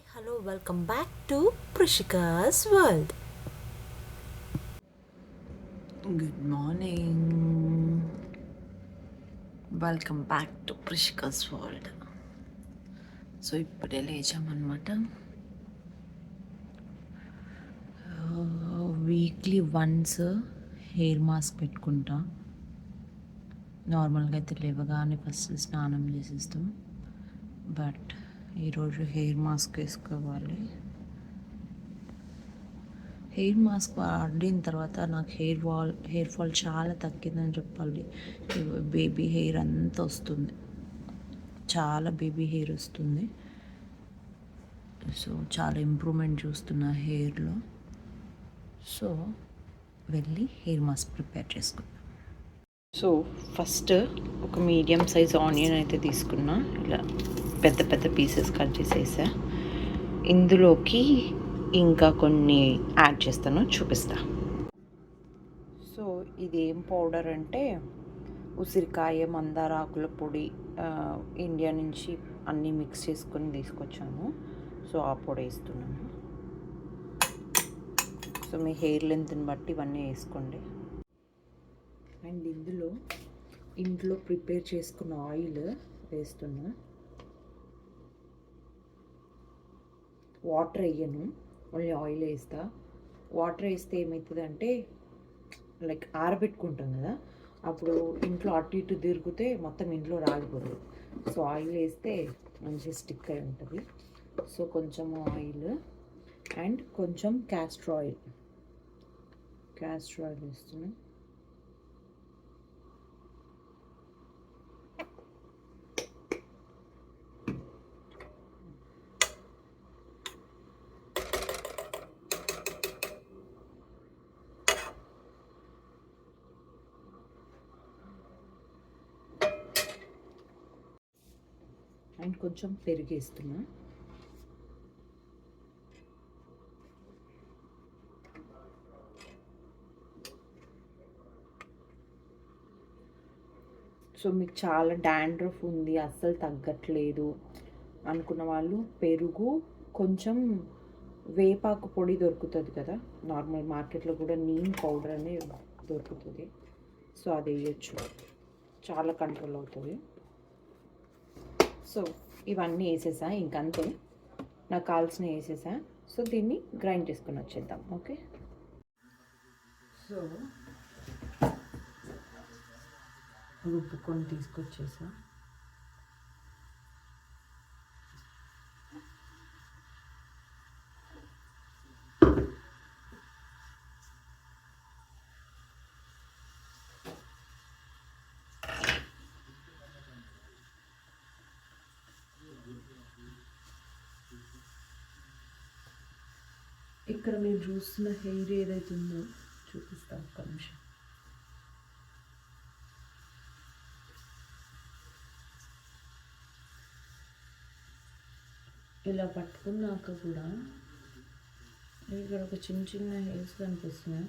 Hi, hello, welcome back to Prishika's World. Good morning. Welcome back to Prishika's World. So ఇప్పుడే లేచామన్నమాట. Weekly once hair mask పెట్టుకుంటా. నార్మల్గా అయితే లేవగానే first స్నానం చేసేస్తాం, బట్ ఈరోజు హెయిర్ మాస్క్ వేసుకోవాలి. హెయిర్ మాస్క్ వాడిన తర్వాత నాకు హెయిర్ ఫాల్ చాలా తగ్గిందని చెప్పాలి. బేబీ హెయిర్ అంతా వస్తుంది, చాలా బేబీ హెయిర్ వస్తుంది. సో చాలా ఇంప్రూవ్మెంట్ చూస్తున్నా హెయిర్లో. సో వెళ్ళి హెయిర్ మాస్క్ ప్రిపేర్ చేసుకున్నాను. సో ఫస్ట్ ఒక మీడియం సైజ్ ఆనియన్ అయితే తీసుకున్నా, ఇలా పెద్ద పెద్ద పీసెస్ కట్ చేసేసా. ఇందులోకి ఇంకా కొన్ని యాడ్ చేస్తాను, చూపిస్తా. సో ఇది ఏం పౌడర్ అంటే ఉసిరికాయ, మందార ఆకుల పొడి, ఇండియా నుంచి అన్నీ మిక్స్ చేసుకొని తీసుకొచ్చాను. సో ఆ పొడి వేస్తున్నాను. సో మీ హెయిర్ లెంత్ని బట్టి ఇవన్నీ వేసుకోండి. అండ్ ఇంట్లో ప్రిపేర్ చేసుకున్న ఆయిల్ వేస్తున్నా. వాటర్ వేయను, ఓన్లీ ఆయిల్ వేస్తా. వాటర్ వేస్తే ఏమవుతుందంటే లైక్ ఆరబెట్టుకుంటాం కదా, అప్పుడు ఇంట్లో అటు ఇటు తిరిగితే మొత్తం ఇంట్లో రాలిపోతుంది. సో ఆయిల్ వేస్తే మంచిగా స్టిక్ అయి ఉంటుంది. సో కొంచెం ఆయిల్ అండ్ కొంచెం క్యాస్టర్ ఆయిల్ వేస్తున్నాను. అండ్ కొంచెం పెరిగేస్తున్నా. సో మీకు చాలా డాండ్రఫ్ ఉంది, అస్సలు తగ్గట్లేదు అనుకున్న వాళ్ళు పెరుగు, కొంచెం వేపాకు పొడి దొరుకుతుంది కదా, నార్మల్ మార్కెట్లో కూడా నీమ్ పౌడర్ అనే దొరుకుతుంది. సో అది వేయచ్చు, చాలా కంట్రోల్ అవుతుంది. సో ఇవన్నీ వేసేసా, ఇంకంతే నాకు కావాల్సినవి వేసేసా. సో దీన్ని గ్రైండ్ చేసుకొని వచ్చేద్దాం. ఓకే, సో రుబ్బుకొని తీసుకొచ్చేసా. ఇక్కడ మీరు చూస్తున్న హెయిర్ ఏదైతే ఉందో చూపిస్తాను ఒక్క నిమిషం. ఇలా పట్టుకున్నాక కూడా ఇక్కడ ఒక చిన్న చిన్న హెయిర్స్ కనిపిస్తున్నాయి.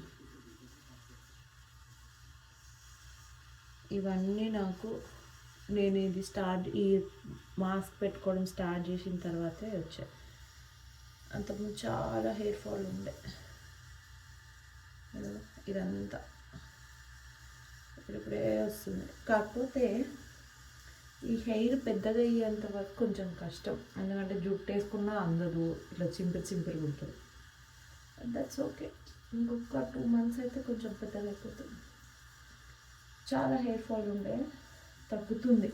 ఇవన్నీ నేను ఈ మాస్క్ పెట్టుకోవడం స్టార్ట్ చేసిన తర్వాతే వచ్చాయి. అంతకుముందు చాలా హెయిర్ ఫాల్ ఉండే. ఇదంతా ఇప్పుడే వస్తుంది. కాకపోతే ఈ హెయిర్ పెద్దగా అయ్యేంత వరకు కొంచెం కష్టం, ఎందుకంటే జుట్టు వేసుకున్నా అందదు, ఇట్లా చింపిరిగా ఉంటుంది. దట్స్ ఓకే, ఇంకొక 2 months అయితే కొంచెం పెద్దగా అయిపోతుంది. చాలా హెయిర్ ఫాల్ ఉండే, తగ్గుతుంది.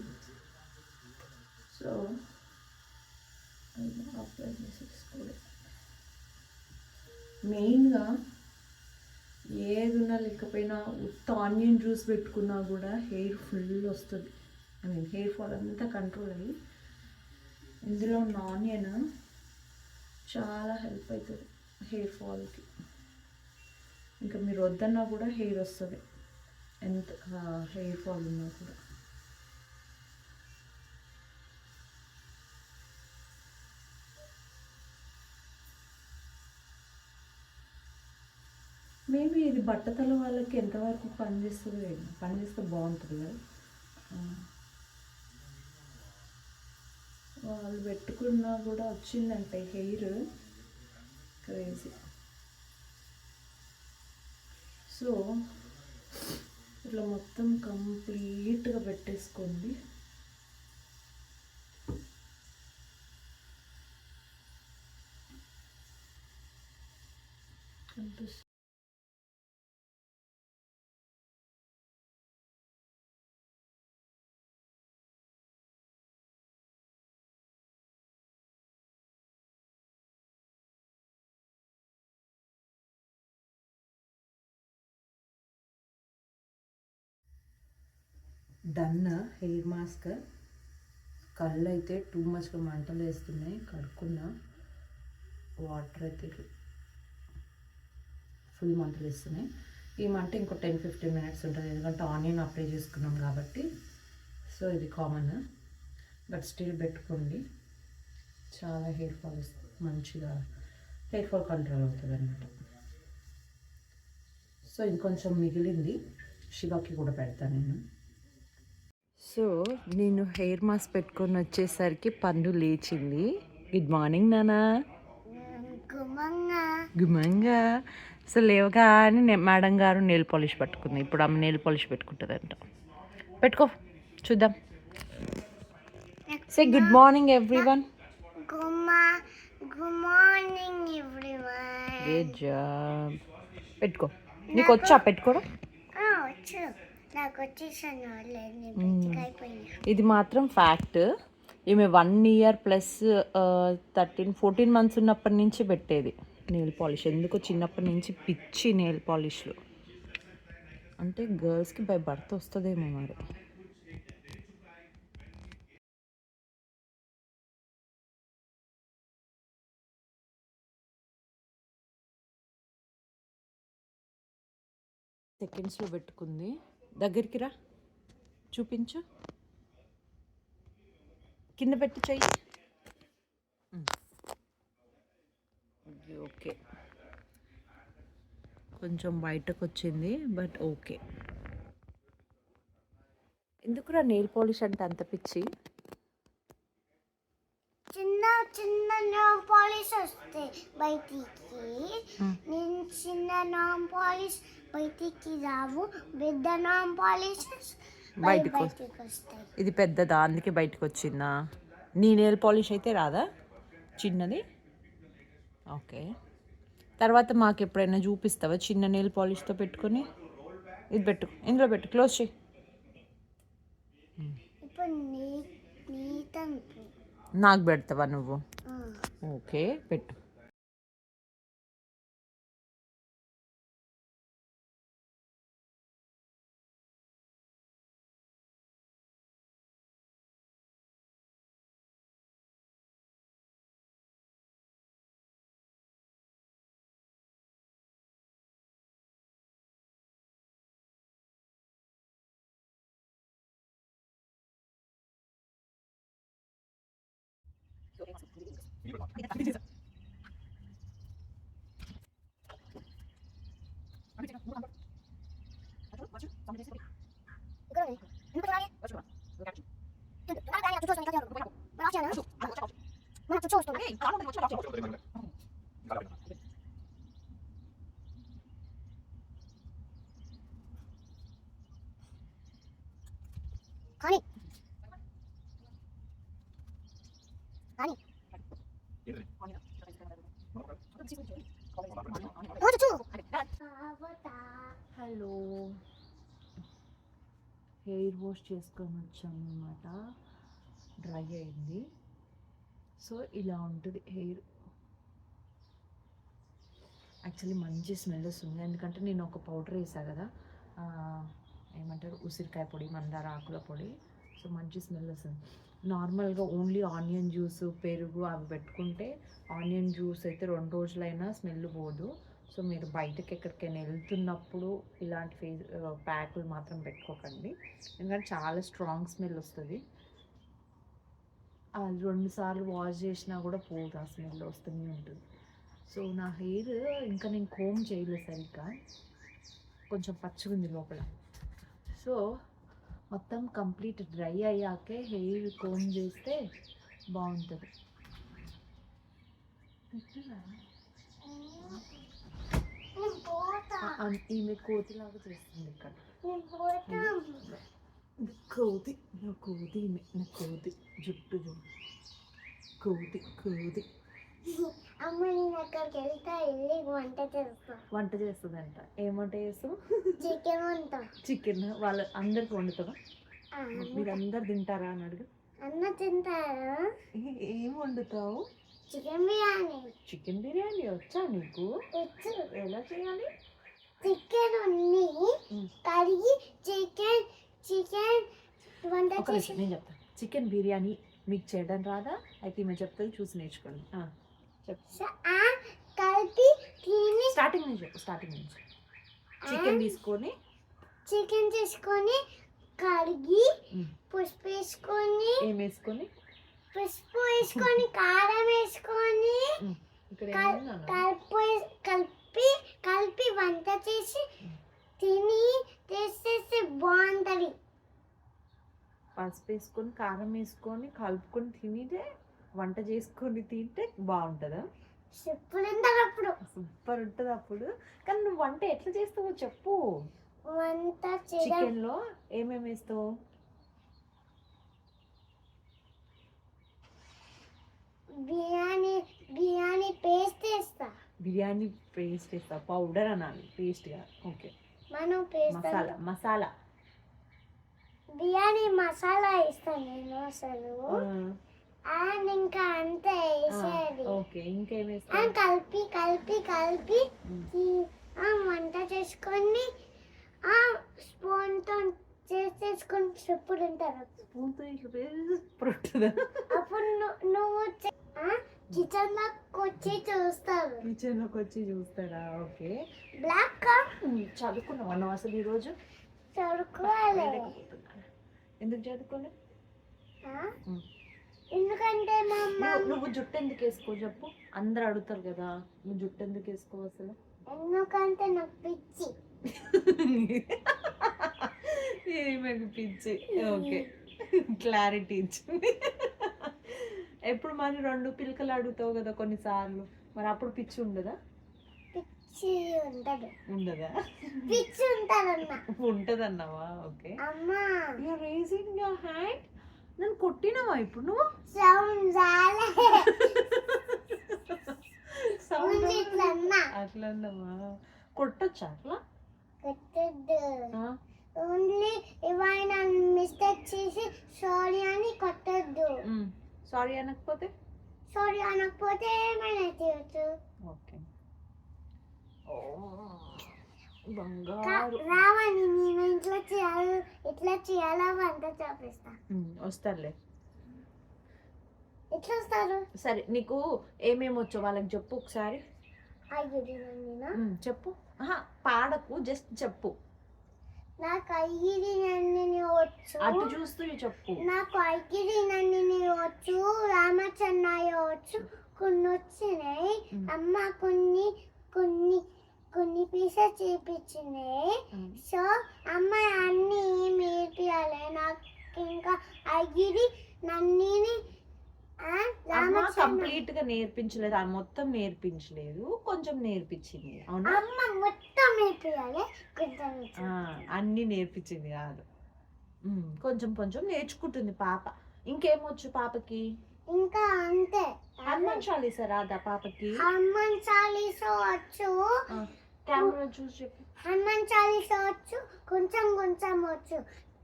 సో అప్లై చేసేసుకోవాలి. మెయిన్గా ఏది ఉన్నా లేకపోయినా ఉత్త ఆనియన్ జ్యూస్ పెట్టుకున్నా కూడా హెయిర్ ఫుల్ వస్తుంది. హెయిర్ ఫాల్ అంతా కంట్రోల్ అయ్యి, ఇందులో ఉన్న ఆనియన్ చాలా హెల్ప్ అవుతుంది హెయిర్ ఫాల్కి. ఇంకా మీరు వద్దన్నా కూడా హెయిర్ వస్తుంది, ఎంత హెయిర్ ఫాల్ ఉన్నా కూడా. మేబీ ఇది బట్టతల వాళ్ళకి ఎంతవరకు పనిచేస్తుంది, పనిచేస్తే బాగుంటుంది కదా. వాళ్ళు పెట్టుకున్నా కూడా వచ్చిందంటే హెయిర్ క్రేజీ. సో ఇట్లా మొత్తం కంప్లీట్గా పెట్టేసుకోండి. Done hair mask. కళ్ళు అయితే టూ మచ్గా మంటలు వేస్తున్నాయి. కడుక్కున్న వాటర్ అయితే ఫుల్ మంటలు వేస్తున్నాయి. ఈ మంట ఇంకో 10-15 మినిట్స్ ఉంటుంది, ఎందుకంటే ఆనియన్ అప్లై చేసుకున్నాం కాబట్టి. సో ఇది కామన్, బట్ స్టిల్ పెట్టుకోండి. చాలా హెయిర్ ఫాల్ మంచిగా హెయిర్ ఫాల్ కంట్రోల్ అవుతుంది అన్నమాట. సో ఇంకొంచెం మిగిలింది, శివకి కూడా పెడతాను నేను. సో నేను హెయిర్ మాస్క్ పెట్టుకొని వచ్చేసరికి పన్ను లేచింది. గుడ్ మార్నింగ్ నానా. గుమంగా. సో లేవగానే మేడం గారు నెయిల్ పాలిష్ పట్టుకుంది. ఇప్పుడు ఆమె నెయిల్ పాలిష్ పెట్టుకుంటుందంట. పెట్టుకో చూద్దాం. Say good morning everyone. Good morning everyone. Good job. పెట్టుకో. నీకు వచ్చా పెట్టుకోవడం? ఇది మాత్రం ఫ్యాక్ట్. ఈమె 1 ఇయర్ ప్లస్ 13-14 మంత్స్ ఉన్నప్పటి నుంచి పెట్టేది నెయిల్ పాలిష్. ఎందుకో చిన్నప్పటి నుంచి పిచ్చి నెయిల్ పాలిష్లు. అంటే గర్ల్స్కి బై బర్త్ వస్తుందేమో మరి. సెకండ్స్లో పెట్టుకుంది. దగ్గరికి రా, చూపించు. కింద పెట్టి చెయ్యి. ఓకే, కొంచెం బయటకు వచ్చింది, బట్ ఓకే. ఎందుకురా నెయిల్ పాలిష్ అంటే అంత పిచ్చి? చిన్న చిన్న నామ్ పాలిష్ వస్తే బయటికి, నేను చిన్న నామ్ పాలిష్ బయటికి రావు, పెద్ద నామ్ పాలిష్ బయటికి వస్తాయి. ఇది పెద్దదా, అందుకే బయటకు వచ్చిందా? నీ నెయిల్ పాలిష్ అయితే రాదా చిన్నది? ఓకే, తర్వాత మాకు ఎప్పుడైనా చూపిస్తావా చిన్న నెయిల్ పాలిష్తో పెట్టుకొని? ఇది పెట్టు, ఇందులో పెట్టు, క్లోజ్ చేయి. నాకు పెడతావా నువ్వు? ఓకే పెట్టు. హలో, హెయిర్ వాష్ చేసుకొని వచ్చాము అన్నమాట. డ్రై అయింది. సో ఇలా ఉంటుంది హెయిర్. యాక్చువల్లీ మంచి స్మెల్ వస్తుంది, ఎందుకంటే నేను ఒక పౌడర్ వేసాను కదా, ఏమంటారు, ఉసిరికాయ పొడి, మందార ఆకుల పొడి. సో మంచి స్మెల్ వస్తుంది. నార్మల్గా ఓన్లీ ఆనియన్ జ్యూస్, పెరుగు అవి పెట్టుకుంటే ఆనియన్ జ్యూస్ అయితే 2 రోజులైనా స్మెల్ పోదు. సో మీరు బయటకి ఎక్కడికైనా వెళ్తున్నప్పుడు ఇలాంటి ప్యాకులు మాత్రం పెట్టుకోకండి, ఎందుకంటే చాలా స్ట్రాంగ్ స్మెల్ వస్తుంది. 2 సార్లు వాష్ చేసినా కూడా పోదు, ఆ స్మెల్ వస్తూనే ఉంటుంది. సో నా హెయిర్ ఇంకా నేను కోమ్ చేయలేదు సరిగ్గా, కొంచెం పచ్చిగా ఉంది లోపల. సో మొత్తం కంప్లీట్ డ్రై అయ్యాకే హెయిర్ కోమ్ చేస్తే బాగుంటుంది. నేను పోతా. ఈమె కోతిలాగా చేస్తుంది ఇక్కడ. నేను పోతా. కోతి నా కోతి, ఈమె నా కోతి జుట్టు కోతి కోతి. అమ్మ నేను అక్కడికి వెళ్ళి వంట చేస్తా. వంట చేస్తుందంట. ఏం వంట చేస్తావు? చికెన్ వంట. చికెన్ వాళ్ళ అందరికి వండుతావా? మీరందరు తింటారా అని అడుగు. అన్న తింటారా? ఏం వండుతావు? చికెన్ బిర్యానీ. చికెన్ బిర్యానీ వచ్చా నీకు? వచ్చు. ఎలా చేయాలి? చికెన్ ఉన్ని కడిగి చికెన్ వంట ఒక చేసి. నిమిషం నేను చెప్తాను. చికెన్ బిర్యానీ మీకు చేయడం రాదా? అయితే ఈమె చెప్తుంది, చూసి నేర్చుకోండి. చెప్పు. కలిపి తిని స్టార్టింగ్ నుంచి చెప్పు. స్టార్టింగ్ నుంచి చికెన్ తీసుకొని కడిగి పసుపు వేసుకొని ఏం వేసుకొని కారం వేసుకొని ఇక్కడ కలిపి వంట చేసి తిని చేసేసి బాగుంటది. పసుపు వేసుకొని కారం వేసుకొని కలుపుకొని తినితే వంట చేసుకొని తింటే బాగుంటుందా? సూపర్ ఉంటుంది అప్పుడు. సూపర్ ఉంటుంది అప్పుడు. కానీ నువ్వు వంట ఎట్లా చేస్తావో చెప్పు. వంట చికెన్లో ఏమేమి వేస్తావు? బిర్యానీ పేస్ట్ వేస్తా. బిర్యానీ పేస్ట్ వేస్తా. పౌడర్ అనాలి, పేస్ట్గా. ఓకే. మనం పేస్ట్ మసాలా బిర్యానీ మసాలా వేస్తాను నేను అసలు. అండ్ ఇంకా అంతే వేసేది. ఓకే. ఇంకేం వేస్తా? అండ్ కలిపి వంట చేసుకొని స్పూన్తో చేసేసుకొని సూపర్ ఉంటారు. స్పూన్తో సూపర్ ఉంటుందా? అప్పుడు నువ్వు కిచెన్లోకి వచ్చి చూస్తావు. కిచెన్లోకి వచ్చి చూస్తారా? ఓకే. బ్లాక్ చదువుకున్నావా నువ్వు అసలు ఈరోజు? చదువుకోవాలి. ఎందుకు చదువుకోలే? ఎందుకంటే నువ్వు జుట్టు ఎందుకు వేసుకో చెప్పు. అందరు అడుగుతారు కదా, నువ్వు జుట్టు ఎందుకు వేసుకో అసలు? ఎందుకంటే నాకు పిచ్చి. ఏమేమి పిచ్చి? ఓకే, క్లారిటీ ఇచ్చింది. ఎప్పుడు మరి 2 పిలకలు అడుగుతావు కదా కొన్నిసార్లు, మరి అప్పుడు పిచ్చి ఉండదా? పిచ్చి ఉండదు. ఉండదా? పిచ్చి ఉంటదన్న. ఉంటదన్నావా? ఓకే. అమ్మా యూఆర్ రేజింగ్ యువర్ హ్యాండ్. నన్ను కొట్టినావా ఇప్పుడు నువ్వు? సౌండ్ రాలే. సౌండ్ ఇట్లన్నా. అట్లా అన్నావా? కొట్టొచ్చా అట్లా? కొట్టద్దు. ఓన్లీ ఏమైనా మిస్టేక్ చేసి సారీ అని కొట్టద్దు. సారీ అనకపోతే? సారీ అనకపోతే ఏమైనా చేయొచ్చు. ఓకే. బంగారు రావని నేను ఇట్లా చేయాలా వంట చూపిస్తా. వస్తారులే. ఎట్లా వస్తారు? సరే, నీకు ఏమేమి వచ్చో వాళ్ళకి చెప్పు ఒకసారి. చెప్పు. పాడకు, జస్ట్ చెప్పు. నాకు ఐగిరి నన్నిని వచ్చు. అటు చూస్తూ చెప్పు. నాకు ఐగిరి నన్నిని వచ్చు, రామచన్నయ్య వచ్చు. కొన్ని వచ్చినాయి. అమ్మ కొన్ని పీసెస్ చేపించినాయి. సో అమ్మ అన్ని నేర్పియాలి నాకు. ఇంకా ఐగిరి నన్నిని కంప్లీట్ గా నేర్పించలేదు, అది మొత్తం నేర్పించలేదు, కొంచెం నేర్పించింది. అవునా? అమ్మ మొత్తం నేర్పియాలి, అన్ని నేర్పించింది కాదు, కొంచెం కొంచెం నేర్చుకుంటుంది పాప. ఇంకేమొచ్చు పాపకి? ఇంకా అంతే. హనుమాన్ చాలీసా రాదా పాపకి? హనుమాన్ చాలీసా వచ్చు. కెమెరా చూసి చెప్పు. హనుమాన్ చాలీసా వచ్చు, కొంచెం కొంచెం వచ్చు.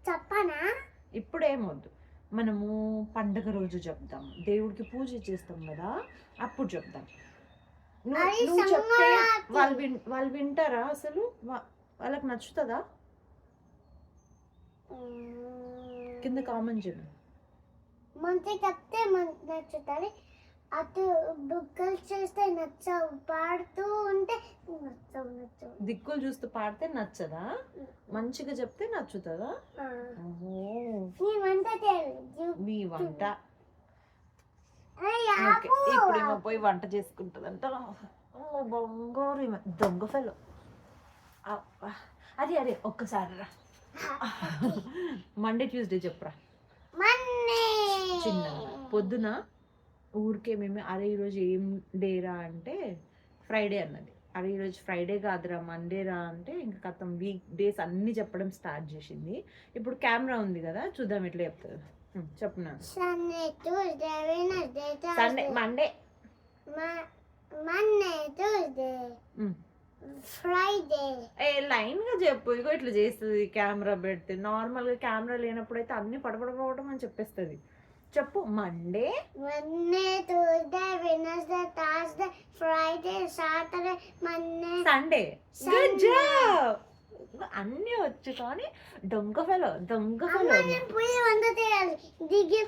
చెప్పనా? ఇప్పుడేమొద్దు, మనము పండగ రోజు చెప్తాం, దేవుడికి పూజ చేస్తాం కదా, అప్పుడు చెప్తాం. నువ్వు చెప్తే వాళ్ళు వింటారా అసలు? వాళ్ళకి నచ్చుతుందా? కింద కామెంట్ చేయండి. మంచి చెప్తే నచ్చుతుంది. అటు బుక్కలు చేస్తే నచ్చవు, పాడుతూ ఉంటే నచ్చవు. దిక్కులు చూస్తూ పాడితే నచ్చదా? మంచిగా చెప్తే నచ్చుతుందా? మీ వంట ఇప్పుడు ఏమో పోయి వంట చేసుకుంటుందంట. బంగారు దొంగ ఫెలో. అదే ఒక్కసారి రా. మండే ట్యూస్డే చెప్పురా. మండే చిన్న పొద్దున ఊరికే మేము అరే ఈరోజు ఏం డేరా అంటే ఫ్రైడే అన్నది. అరే ఈరోజు ఫ్రైడే కాదురా మండే రా అంటే ఇంకా కథం వీక్ డేస్ అన్నీ చెప్పడం స్టార్ట్ చేసింది. ఇప్పుడు కెమెరా ఉంది కదా, చూద్దాం ఎట్లా చెప్తుంది. చెప్పు నా Sunday Tuesday Wednesday Sunday Monday Monday Tuesday Friday. లైన్గా చెప్పు. ఇగో ఇట్లా చేస్తుంది కెమెరా పెడితే. నార్మల్గా కెమెరా లేనప్పుడు అయితే అన్ని పడపడపడటం అని చెప్పేస్తుంది. చెప్పు. Monday Tuesday Wednesday Thursday Friday Saturday Monday Sunday. Good job. అన్నీ వచ్చు కానీ దొంగ ఫెలో నేను పోయి వంట చేయాలి దిగి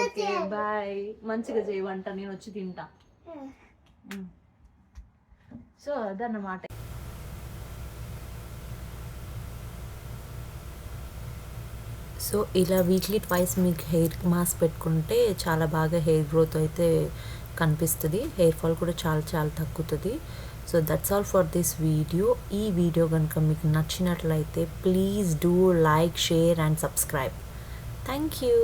ఓకే బాయ్. మంచిగా చేయి వంట, నేను వచ్చి తింటా. సో అదన్నమాట. సో ఇలా వీక్లీ ట్వైస్ మీకు హెయిర్ మాస్క్ పెట్టుకుంటే చాలా బాగా హెయిర్ గ్రోత్ అయితే కనిపిస్తుంది. హెయిర్ ఫాల్ కూడా చాలా చాలా తగ్గుతుంది. So that's all for this video. ఈ వీడియో కనుక మీకు నచ్చినట్లయితే please do like, share and subscribe. Thank you.